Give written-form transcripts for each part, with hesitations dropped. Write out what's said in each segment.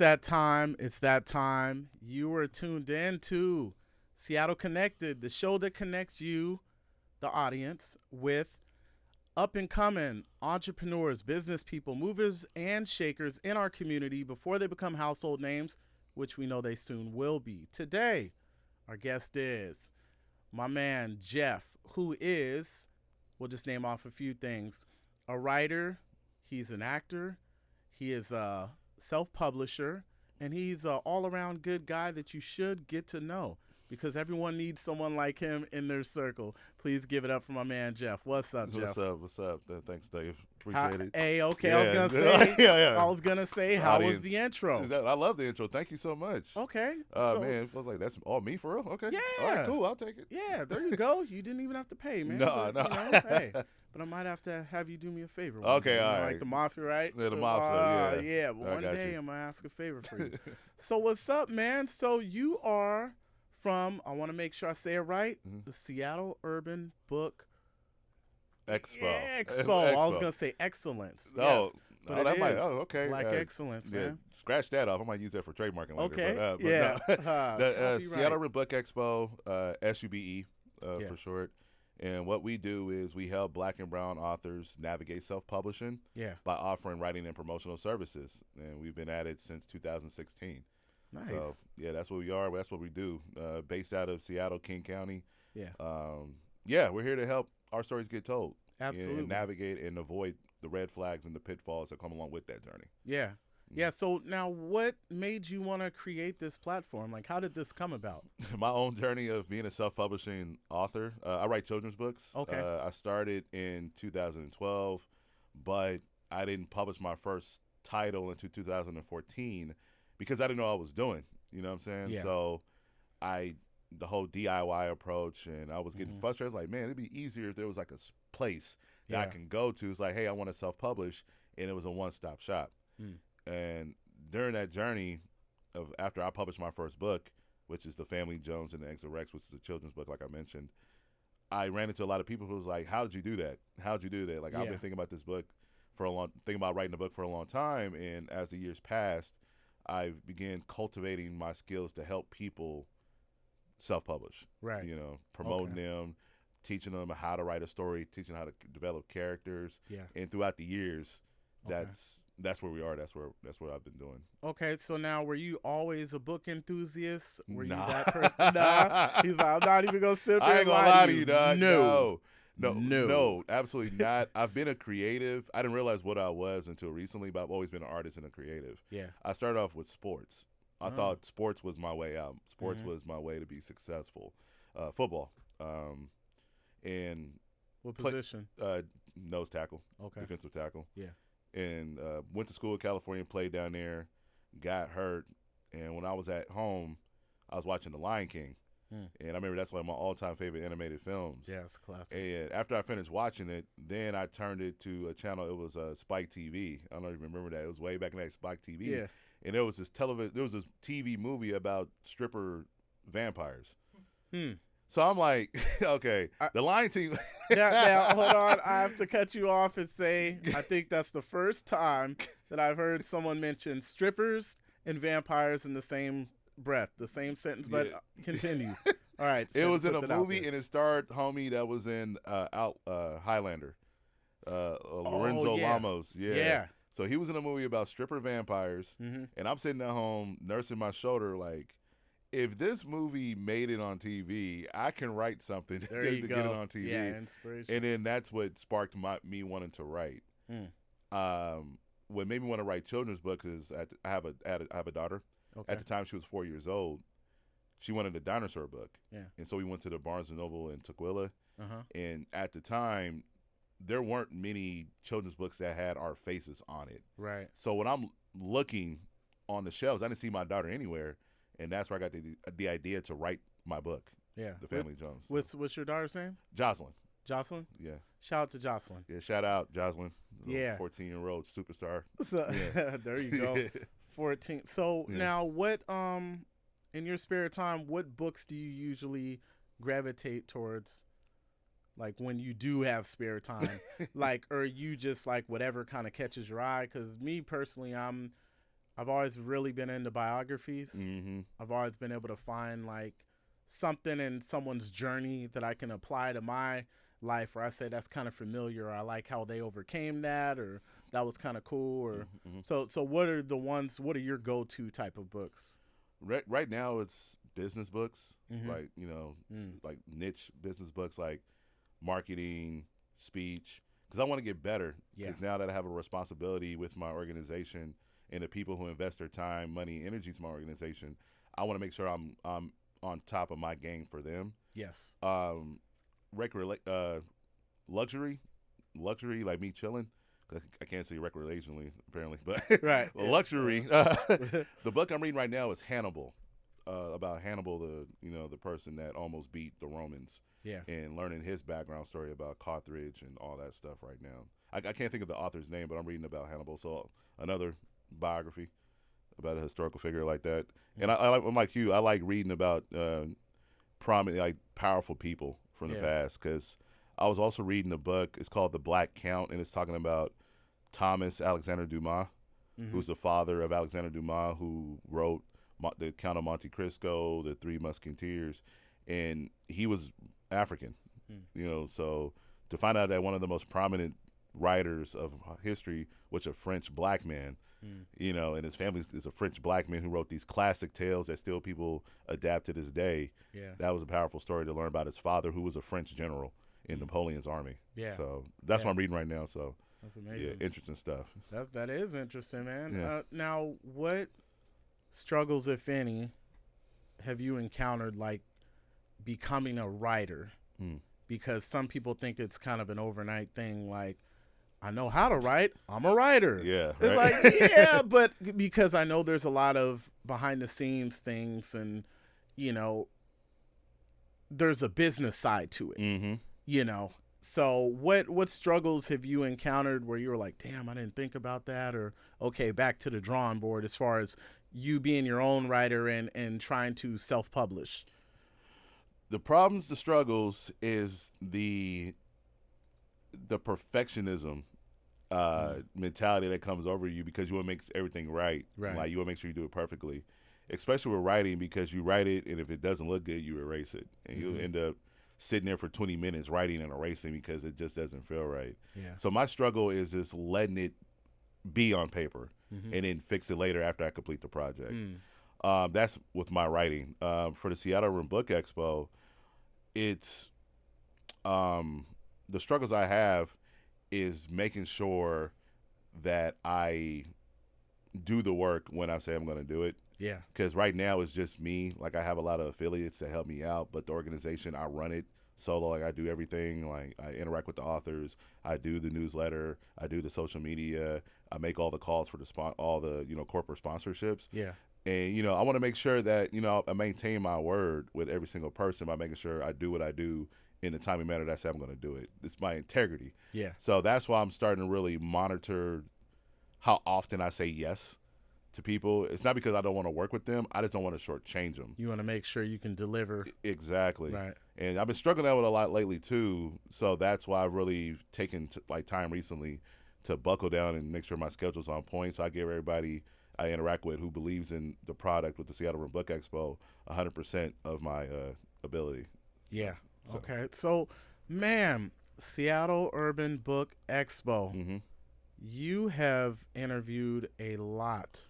that time. It's that time. You are tuned in to Seattle Connected, the show that connects you, the audience, with up and coming entrepreneurs, business people, movers, and shakers in our community before they become household names, which we know they soon will be. Today, our guest is my man, Jeff, who is, we'll just name off a few things, a writer, he's an actor, he is a self-publisher, and he's an all-around good guy that you should get to know because everyone needs someone like him in their circle. Please give it up for my man, Jeff. What's up, Jeff? What's up? Thanks, Dave. Appreciate it. Hey, okay, Yeah. I was going to say, yeah. I was going to say, how was the intro? I love the intro. Thank you so much. Okay. Man, it feels like that's all me for real. Okay. Yeah. All right, cool. I'll take it. Yeah, there you go. You didn't even have to pay, man. No. Hey, but I might have to have you do me a favor. Okay, day. all right. Like the mafia, right? Yeah, the mafia, yeah. Yeah, but one day you. I'm going to ask a favor for you. So what's up, man? So you are from, I want to make sure I say it right, the Seattle Urban Book Expo. Yeah, Expo. I was going to say excellence. Oh, yes, that might. Oh, okay. Like excellence, man. Yeah, scratch that off. I might use that for trademarking later. Okay. But, yeah. No. The Seattle Urban Book Expo, S.U.B.E. For short. And what we do is we help Black and brown authors navigate self-publishing by offering writing and promotional services. And we've been at it since 2016. Nice. So, yeah, that's what we are. That's what we do. Based out of Seattle, King County. Yeah. We're here to help our stories get told. Absolutely. And navigate and avoid the red flags and the pitfalls that come along with that journey. Yeah. Yeah. So now what made you want to create this platform? Like, how did this come about? My own journey of being a self-publishing author. I write children's books. Okay. I started in 2012, but I didn't publish my first title until 2014 because I didn't know what I was doing. You know what I'm saying? Yeah. So the whole DIY approach, and I was getting frustrated. I was like, man, it'd be easier if there was like a place that I can go to. It's like, hey, I want to self-publish, and it was a one-stop shop. And during that journey of after I published my first book, which is The Family Jones and the Eggs of Rex, which is a children's book, like I mentioned, I ran into a lot of people who was like, how did you do that? How'd you do that? Like, I've been thinking about this book thinking about writing a book for a long time. And as the years passed, I began cultivating my skills to help people self-publish. Right. You know, promoting them, teaching them how to write a story, teaching how to develop characters. Yeah. And throughout the years, that's where we are. That's what I've been doing. Okay, so now were you always a book enthusiast? Were you Nah. that person? Nah. He's like, I'm not even gonna sit there I ain't and gonna lie to you, dog. No, No, absolutely not. I've been a creative. I didn't realize what I was until recently, but I've always been an artist and a creative. Yeah. I started off with sports. I thought sports was my way out. Sports was my way to be successful. Football. And What position? nose tackle. Okay. Defensive tackle. Yeah. And went to school in California, played down there, got hurt, and when I was at home, I was watching The Lion King, and I remember that's one of my all-time favorite animated films. Yeah, it's classic. And after I finished watching it, then I turned it to a channel. It was Spike TV. I don't know if you remember that. It was way back in that Spike TV. Yeah. And there was this TV movie about stripper vampires. So I'm like, okay, The Lion King. now, hold on. I have to cut you off and say I think that's the first time that I've heard someone mention strippers and vampires in the same breath, the same sentence, but continue. All right. It was in a movie, and it starred homie that was in Highlander, Lorenzo Lamas. Yeah. So he was in a movie about stripper vampires, and I'm sitting at home nursing my shoulder like, if this movie made it on TV, I can write something to get it on TV. Yeah, inspiration. And then that's what sparked me wanting to write. What made me want to write children's books is I have a daughter. Okay. At the time, she was 4 years old. She wanted a dinosaur book. Yeah. And so we went to the Barnes & Noble in Tukwila. And at the time, there weren't many children's books that had our faces on it. Right. So when I'm looking on the shelves, I didn't see my daughter anywhere. And that's where I got the idea to write my book. Yeah. The Family Jones. What's your daughter's name? Jocelyn. Jocelyn? Yeah. Shout out to Jocelyn. Yeah, shout out Jocelyn. Yeah. 14-year-old superstar. So, there you go. 14. So now what in your spare time, what books do you usually gravitate towards? Like when you do have spare time, like, or you just like whatever kind of catches your eye? Because me personally, I I've always really been into biographies. Mm-hmm. I've always been able to find like something in someone's journey that I can apply to my life, where I say that's kind of familiar. I like how they overcame that, or that was kind of cool. Or Mm-hmm. so what are the ones? What are your go-to type of books? Right now, it's business books, Mm-hmm. like like niche business books, like marketing, speech, because I want to get better. Yeah. Because now that I have a responsibility with my organization and the people who invest their time, money, energy to my organization, I want to make sure I'm on top of my game for them. Yes. Luxury, like me chilling. I can't say recreationally, apparently, but Right. luxury. The book I'm reading right now is Hannibal, about Hannibal, the person that almost beat the Romans. Yeah. And learning his background story about Carthage and all that stuff right now. I can't think of the author's name, but I'm reading about Hannibal. So another biography about a historical figure like that. And I'm like you. I like reading about prominent, like powerful people from the past, because I was also reading a book. It's called The Black Count, and it's talking about Thomas Alexander Dumas, who's the father of Alexander Dumas, who wrote The Count of Monte Cristo, The Three Musketeers, and he was African. So to find out that one of the most prominent writers of history was a French black man, and his family is a French black man who wrote these classic tales that still people adapt to this day. Yeah. That was a powerful story to learn about his father, who was a French general in Napoleon's army. Yeah. So that's what I'm reading right now. So that's amazing. Yeah, interesting stuff. That is interesting, man. Yeah. Now, what struggles, if any, have you encountered, like becoming a writer? Because some people think it's kind of an overnight thing, like, I know how to write, I'm a writer. Yeah, it's right? like, yeah, but because I know there's a lot of behind the scenes things, and there's a business side to it. So what struggles have you encountered where you were like, damn, I didn't think about that? Or okay, back to the drawing board as far as you being your own writer and trying to self-publish. The problems, the struggles is the perfectionism mentality that comes over you, because you want to make everything right. Like you want to make sure you do it perfectly, especially with writing, because you write it, and if it doesn't look good, you erase it, and you end up sitting there for 20 minutes writing and erasing because it just doesn't feel right. Yeah. So my struggle is just letting it be on paper and then fix it later after I complete the project. That's with my writing. For the Seattle Urban Book Expo, it's the struggles I have is making sure that I do the work when I say I'm going to do it. Yeah. Because right now it's just me. Like I have a lot of affiliates that help me out, but the organization, I run it solo. Like I do everything. Like I interact with the authors. I do the newsletter. I do the social media. I make all the calls for all the corporate sponsorships. Yeah. And I want to make sure that I maintain my word with every single person by making sure I do what I do in the timely manner that I say I'm going to do it. It's my integrity. Yeah. So that's why I'm starting to really monitor how often I say yes to people. It's not because I don't want to work with them. I just don't want to shortchange them. You want to make sure you can deliver. Exactly. Right. And I've been struggling that with a lot lately too. So that's why I've really taken time recently to buckle down and make sure my schedule's on point. So I give everybody I interact with who believes in the product with the Seattle Urban Book Expo 100% of my ability. Yeah. So. Okay. So, ma'am, Seattle Urban Book Expo. You have interviewed a lot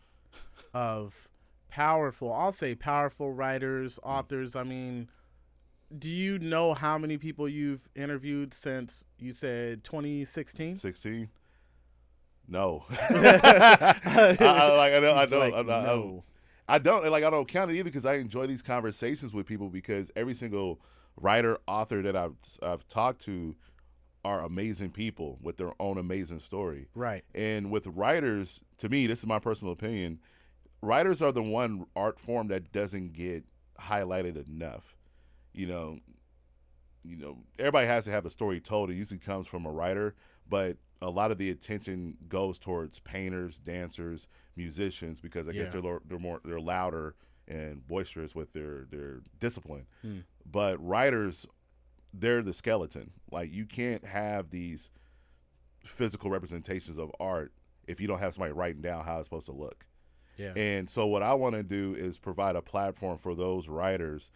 of powerful writers, authors. I mean, do you know how many people you've interviewed since you said 2016? 16? No. I don't count it either, because I enjoy these conversations with people, because every single writer, author that I've talked to are amazing people with their own amazing story. Right. And with writers, to me, this is my personal opinion, writers are the one art form that doesn't get highlighted enough. Everybody has to have a story told. It usually comes from a writer, but a lot of the attention goes towards painters, dancers, musicians, because I guess they're louder and boisterous with their discipline. But writers, they're the skeleton. Like, you can't have these physical representations of art if you don't have somebody writing down how it's supposed to look. Yeah. And so what I want to do is provide a platform for those writers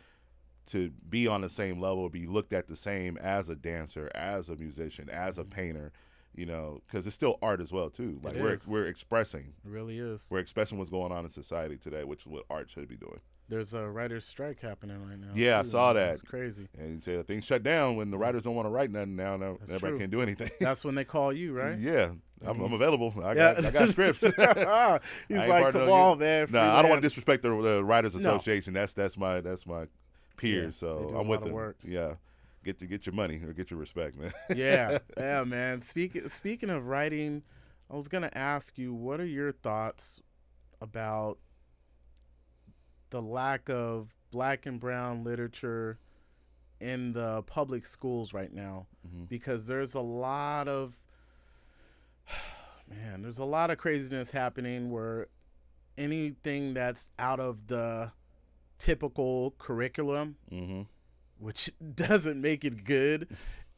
to be on the same level, be looked at the same as a dancer, as a musician, as a painter, you know, because it's still art as well too. Like we're expressing. It really is. We're expressing what's going on in society today, which is what art should be doing. There's a writer's strike happening right now. Yeah, too, I saw that. It's crazy. And he said things shut down when the writers don't want to write nothing now. Everybody can't do anything. That's when they call you, right? Yeah. I'm available. I got scripts. He's like, come on, man. Nah, I don't want to disrespect the Writers Association. No. That's my peers. So I'm with them. Work. Yeah. Get your money or get your respect, man. Yeah, man. Speaking of writing, I was gonna ask you, what are your thoughts about the lack of Black and brown literature in the public schools right now? Because there's a lot of craziness happening where anything that's out of the typical curriculum, which doesn't make it good.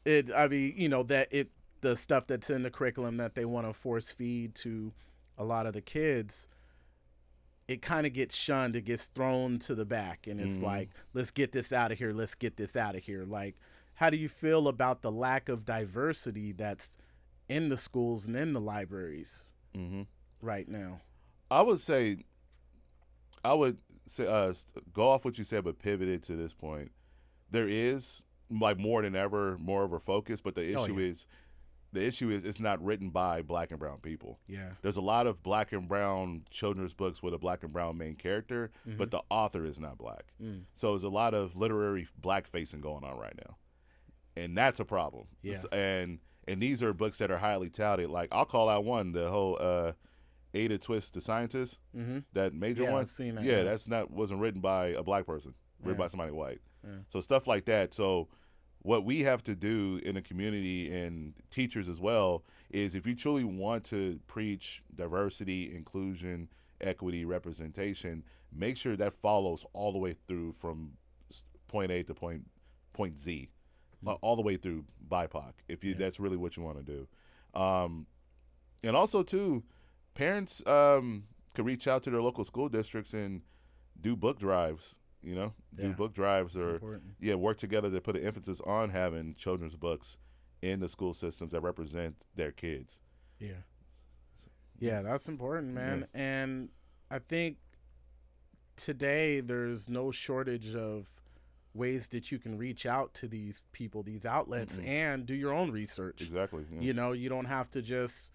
The stuff that's in the curriculum that they want to force feed to a lot of the kids, it kind of gets shunned. It gets thrown to the back, and it's like, let's get this out of here. Let's get this out of here. Like, how do you feel about the lack of diversity that's in the schools and in the libraries right now? I would say go off what you said, but pivot it to this point. There is, like, more than ever, more of a focus, but the issue is it's not written by Black and brown people. Yeah. There's a lot of Black and brown children's books with a Black and brown main character, but the author is not Black. So there's a lot of literary blackfacing going on right now. And that's a problem. Yeah. And these are books that are highly touted. Like, I'll call out one, the whole Ada Twist, the Scientist, that major one. I've seen that. Yeah, wasn't written by a Black person, written by somebody white. So stuff like that. So what we have to do in the community, and teachers as well, is if you truly want to preach diversity, inclusion, equity, representation, make sure that follows all the way through from point A to point Z, all the way through BIPOC, if that's really what you want to do. And also, too, parents could reach out to their local school districts and do book drives. Do book drives, or work together to put an emphasis on having children's books in the school systems that represent their kids. Yeah, that's important, man. Yeah. And I think today there's no shortage of ways that you can reach out to these people, these outlets, and do your own research. Exactly. Yeah. You don't have to just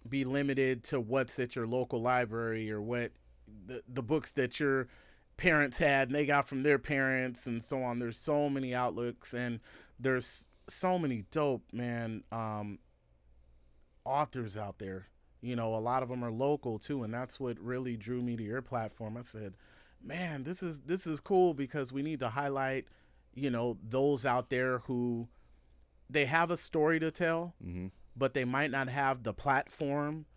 be limited to what's at your local library or what the books that your parents had and they got from their parents and so on. There's so many outlooks, and there's so many dope, man, authors out there. A lot of them are local too, and that's what really drew me to your platform. I said, man, this is cool, because we need to highlight, those out there who they have a story to tell, but they might not have the platform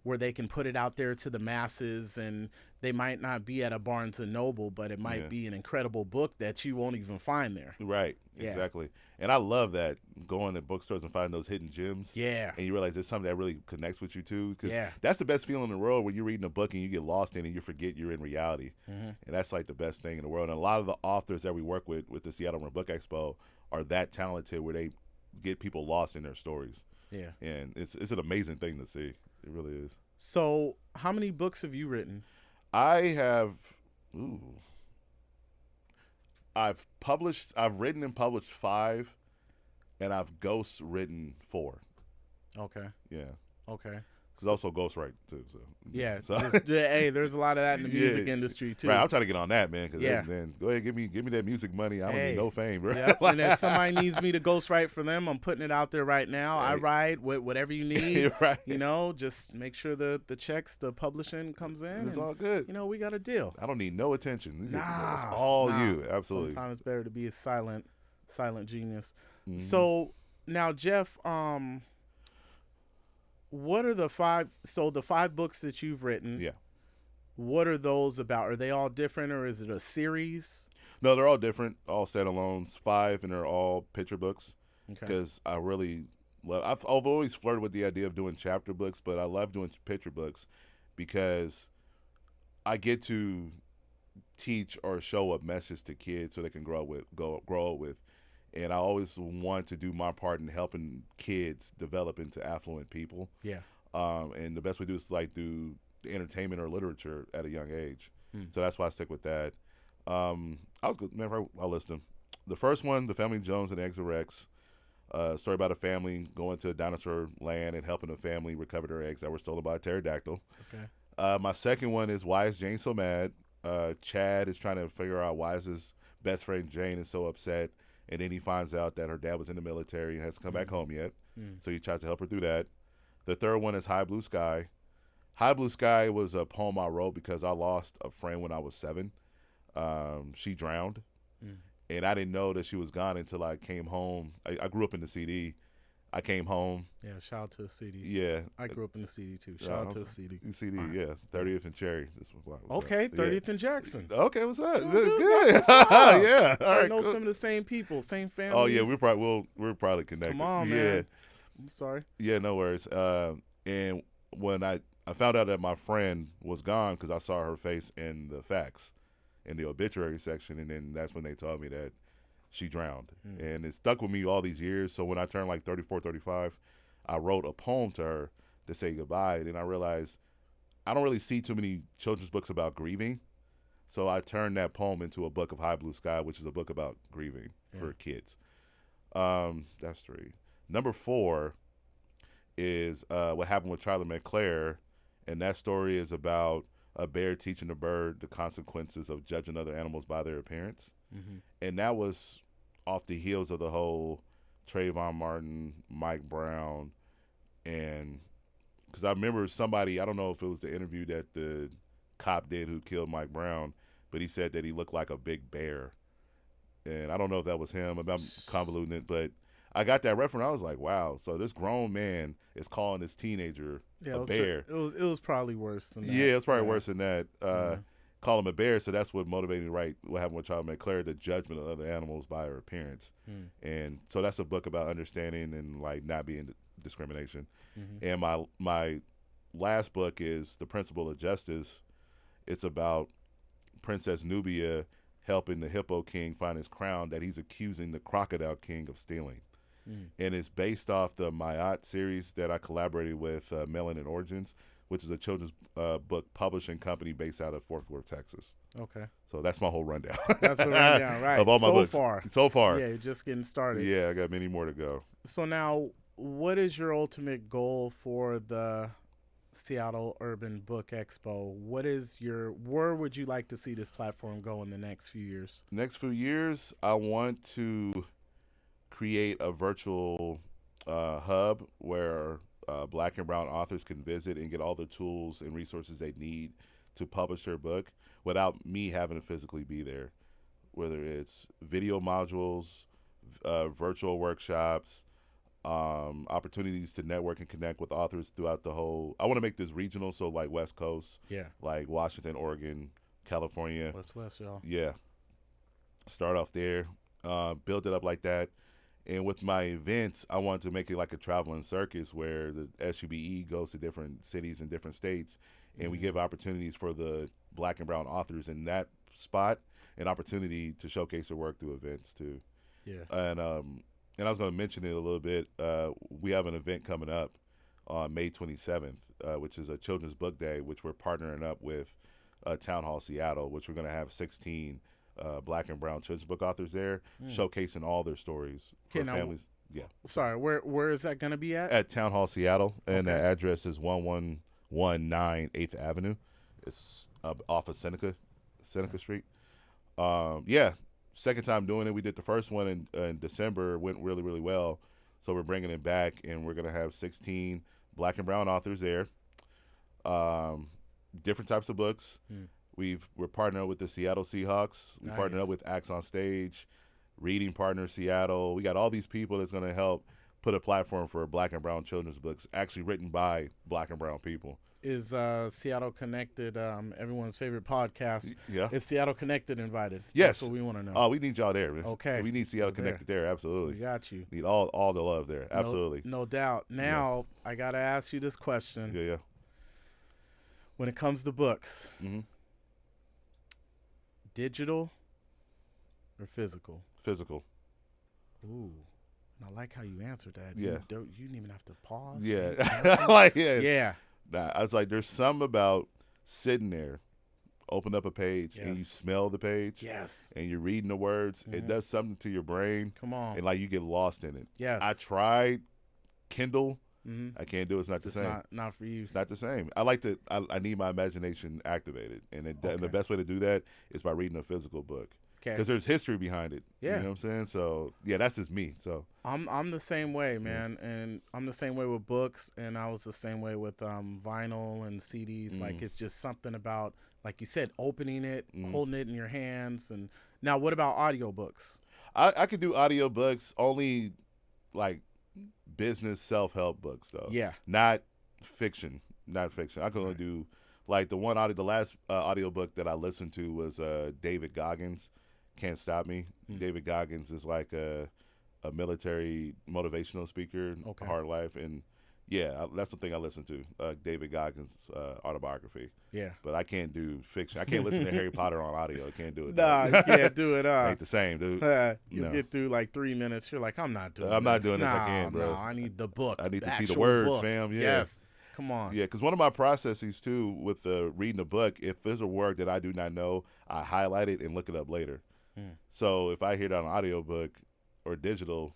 where they can put it out there to the masses, and they might not be at a Barnes & Noble, but it might be an incredible book that you won't even find there. Right, exactly. And I love that, going to bookstores and finding those hidden gems. Yeah. And you realize there's something that really connects with you, too. Because that's the best feeling in the world, when you're reading a book and you get lost in it and you forget you're in reality. And that's, like, the best thing in the world. And a lot of the authors that we work with the Seattle Urban Book Expo are that talented, where they get people lost in their stories. Yeah. And it's an amazing thing to see. It really is. So how many books have you written? I've written and published 5, and I've ghost written 4. Okay. Yeah. Okay. There's also ghostwrite too. So hey, there's a lot of that in the music industry too. Right, I'm trying to get on that, man. Cause then go ahead, give me that music money. I don't need no fame, bro. Yep. And if somebody needs me to ghostwrite for them, I'm putting it out there right now. I write whatever you need. Right. Just make sure the checks, the publishing comes in. It's all good. We got a deal. I don't need no attention. Nah, it's all you. Absolutely. Sometimes it's better to be a silent genius. So now, Jeff, what are the 5 books that you've written? Yeah. What are those about? Are they all different, or is it a series? No, they're all different, all standalones. 5, and they're all picture books. Okay. Because I really love. I've always flirted with the idea of doing chapter books, but I love doing picture books because I get to teach or show a message to kids so they can grow up with. And I always want to do my part in helping kids develop into affluent people. Yeah. And the best way to do is like do entertainment or literature at a young age. So that's why I stick with that. I was good. Remember, I'll list them. The first one, The Family Jones and Eggs of Rex. Story about a family going to dinosaur land and helping a family recover their eggs that were stolen by a pterodactyl. Okay. My second one is Why is Jane So Mad? Chad is trying to figure out why is his best friend Jane is so upset, and then he finds out that her dad was in the military and hasn't come back home yet. So he tries to help her through that. The third one is High Blue Sky. High Blue Sky was a poem I wrote because I lost a friend when I was 7. She drowned, and I didn't know that she was gone until I came home. I grew up in the CD. I came home. Yeah, shout out to the CD. Yeah. I grew up in the CD too. Shout out to the CD. CD, yeah. 30th and Cherry. This was okay, 30th and Jackson. Okay, what's up? Good. Yeah. All right. I know some of the same people, same families. Oh yeah, we're probably connected. Come on, man. I'm sorry. Yeah, no worries. And when I found out that my friend was gone because I saw her face in the facts, in the obituary section, and then that's when they told me that she drowned. And it stuck with me all these years. So when I turned like 34, 35, I wrote a poem to her to say goodbye. And then I realized I don't really see too many children's books about grieving. So I turned that poem into a book of High Blue Sky, which is a book about grieving for kids. That's 3. Number 4 is What Happened with Charlie McClare. And that story is about a bear teaching a bird the consequences of judging other animals by their appearance. And that was off the heels of the whole Trayvon Martin, Mike Brown, and because I remember somebody, I don't know if it was the interview that the cop did who killed Mike Brown, but he said that he looked like a big bear. And I don't know if that was him. I'm convoluting it, but I got that reference. I was like, wow. So this grown man is calling this teenager a bear. It was probably worse than that. Yeah, it's probably worse than that. Call him a bear, so that's what motivated me to write What Happened with Charlie McClare, the judgment of other animals by her appearance. And so that's a book about understanding and like not being discrimination. And my last book is The Principle of Justice. It's about Princess Nubia helping the Hippo King find his crown that he's accusing the Crocodile King of stealing. And it's based off the Mayat series that I collaborated with Melanin Origins, which is a children's book publishing company based out of Fort Worth, Texas. Okay. So that's my whole rundown. That's the rundown, right? Of all my books. So far. Yeah, you're just getting started. Yeah, I got many more to go. So now, what is your ultimate goal for the Seattle Urban Book Expo? Where would you like to see this platform go in the next few years? Next few years, I want to create a virtual hub where Black and brown authors can visit and get all the tools and resources they need to publish their book without me having to physically be there. Whether it's video modules, virtual workshops, opportunities to network and connect with authors throughout the whole. I want to make this regional, so like West Coast, like Washington, Oregon, California, West, y'all. Yeah, start off there, build it up like that. And with my events, I want to make it like a traveling circus where the S.U.B.E goes to different cities and different states, and we give opportunities for the Black and brown authors in that spot an opportunity to showcase their work through events too. Yeah. And I was going to mention it a little bit. We have an event coming up on May 27th, which is a Children's Book Day, which we're partnering up with Town Hall Seattle, which we're going to have 16 Black and brown children's book authors there, showcasing all their stories for families. Yeah. Sorry, where is that going to be at? At Town Hall Seattle, and the address is 1119 8th Avenue. It's off of Seneca Street. Yeah, second time doing it. We did the first one in December. It went really, really well. So we're bringing it back, and we're going to have 16 Black and brown authors there. Different types of books. We're partnered with the Seattle Seahawks. We partnered up with Acts on Stage, Reading Partner Seattle. We got all these people that's going to help put a platform for Black and brown children's books, actually written by Black and brown people. Is Seattle Connected, everyone's favorite podcast? Yeah. Is Seattle Connected invited? Yes. That's what we want to know. Oh, we need y'all there, man. Okay. We need Seattle Connected there, absolutely. We got you. Need all the love there, absolutely. No doubt. Now, I got to ask you this question. Yeah. When it comes to books, Digital or physical? Physical. Ooh. And I like how you answered that. Yeah. You didn't even have to pause. Yeah. Like, yeah. Yeah. Nah, I was like, there's something about sitting there, open up a page, and you Yes. smell the page. Yes. And you're reading the words. It does something to your brain. Come on. And, like, you get lost in it. Yes. I tried Kindle. I can't do it. It's not the same. Not for you. It's not the same. I need my imagination activated. And the best way to do that is by reading a physical book. Because there's history behind it. Yeah. You know what I'm saying? So, yeah, that's just me. So I'm the same way, man. And I'm the same way with books, and I was the same way with vinyl and CDs. Like, it's just something about, like you said, opening it, holding it in your hands. And now, what about audiobooks? I could do audiobooks, only like business self-help books, though. Yeah. Not fiction. I can only do, like, the last audiobook that I listened to was David Goggins, Can't Stop Me. David Goggins is like a military motivational speaker, Hard Life, and yeah, that's the thing I listen to, David Goggins' autobiography. Yeah. But I can't do fiction. I can't listen to Harry Potter on audio. I can't do it. Nah, you can't do it. Ain't the same, dude. You'll get through like 3 minutes. You're like, I'm not doing this. I can't, bro. No, I need the book. I need to see the words, book. fam. Yeah. Yes. Come on. Yeah, because one of my processes, too, with reading a book, if there's a word that I do not know, I highlight it and look it up later. So if I hear it on an audiobook or digital,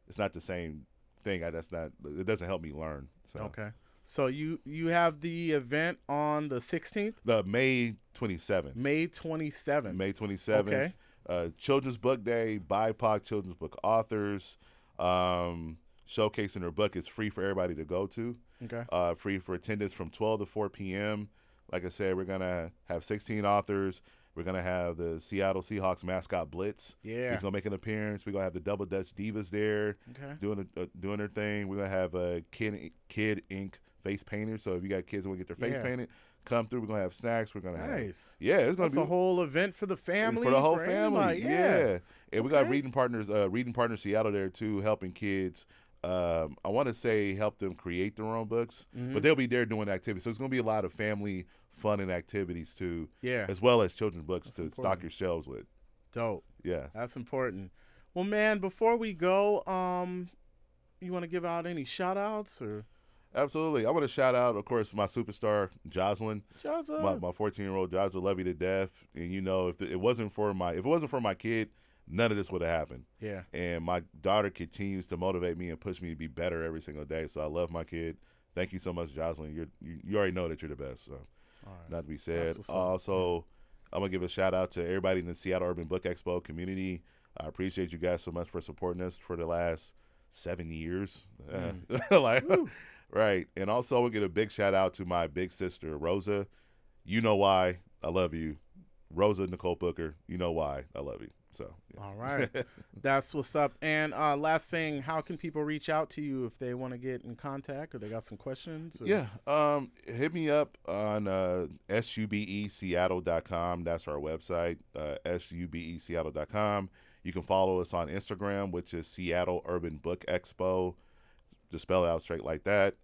it's not the same thing. It doesn't help me learn. So. Okay. So you have the event on the 16th? The May 27th. May 27th. May 27th. Okay. Children's Book Day, BIPOC children's book authors, showcasing their book. It's free for everybody to go to. Okay. Free for attendance from 12 to 4 p.m. Like I said, we're going to have 16 authors. We're going to have the Seattle Seahawks mascot Blitz. Yeah. He's going to make an appearance. We're going to have the Double Dutch Divas there doing their thing. We're going to have a Kid Ink face painter. So if you got kids that want to get their face painted, come through. We're going to have snacks. We're going to have. Nice. Yeah, it's going to be a whole event for the family. For the whole family. Anybody. Yeah. And we got Reading Partners Seattle there too, helping kids. I want to say help them create their own books, but they'll be there doing activities. So it's going to be a lot of family fun and activities too, as well as children's books to stock your shelves with. Dope. Yeah. That's important. Well, man, before we go, you want to give out any shout outs or? Absolutely. I want to shout out, of course, my superstar, Jocelyn. Jocelyn. My 14-year-old Jocelyn, love you to death. And you know, if it wasn't for my kid, none of this would have happened. Yeah. And my daughter continues to motivate me and push me to be better every single day. So I love my kid. Thank you so much, Jocelyn. You already know that you're the best. So not to be said. Also, I'm going to give a shout out to everybody in the Seattle Urban Book Expo community. I appreciate you guys so much for supporting us for the last 7 years. Right. And also we'll get a big shout out to my big sister, Rosa. You know why I love you. Rosa Nicole Booker, you know why I love you. So yeah. All right. That's what's up. And last thing, how can people reach out to you if they want to get in contact or they got some questions? Or? Yeah. Hit me up on S.U.B.E.Seattle.com. That's our website, S.U.B.E.Seattle.com. You can follow us on Instagram, which is Seattle Urban Book Expo. Just spell it out straight like that.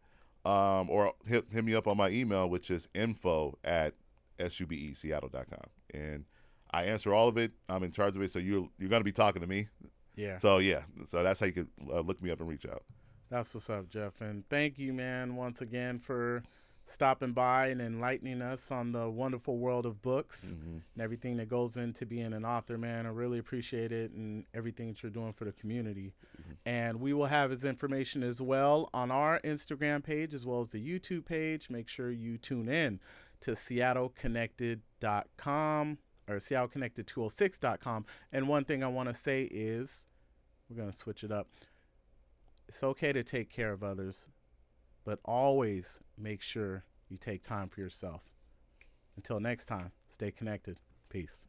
Or hit me up on my email, which is info@SUBESeattle.com. And I answer all of it. I'm in charge of it, so you're going to be talking to me. Yeah. So, yeah. So that's how you can look me up and reach out. That's what's up, Jeff. And thank you, man, once again for stopping by and enlightening us on the wonderful world of books and everything that goes into being an author, man. I really appreciate it and everything that you're doing for the community. And we will have his information as well on our Instagram page as well as the YouTube page. Make sure you tune in to SeattleConnected.com or SeattleConnected206.com. And one thing I want to say is we're going to switch it up. It's okay to take care of others, but always make sure you take time for yourself. Until next time, stay connected. Peace.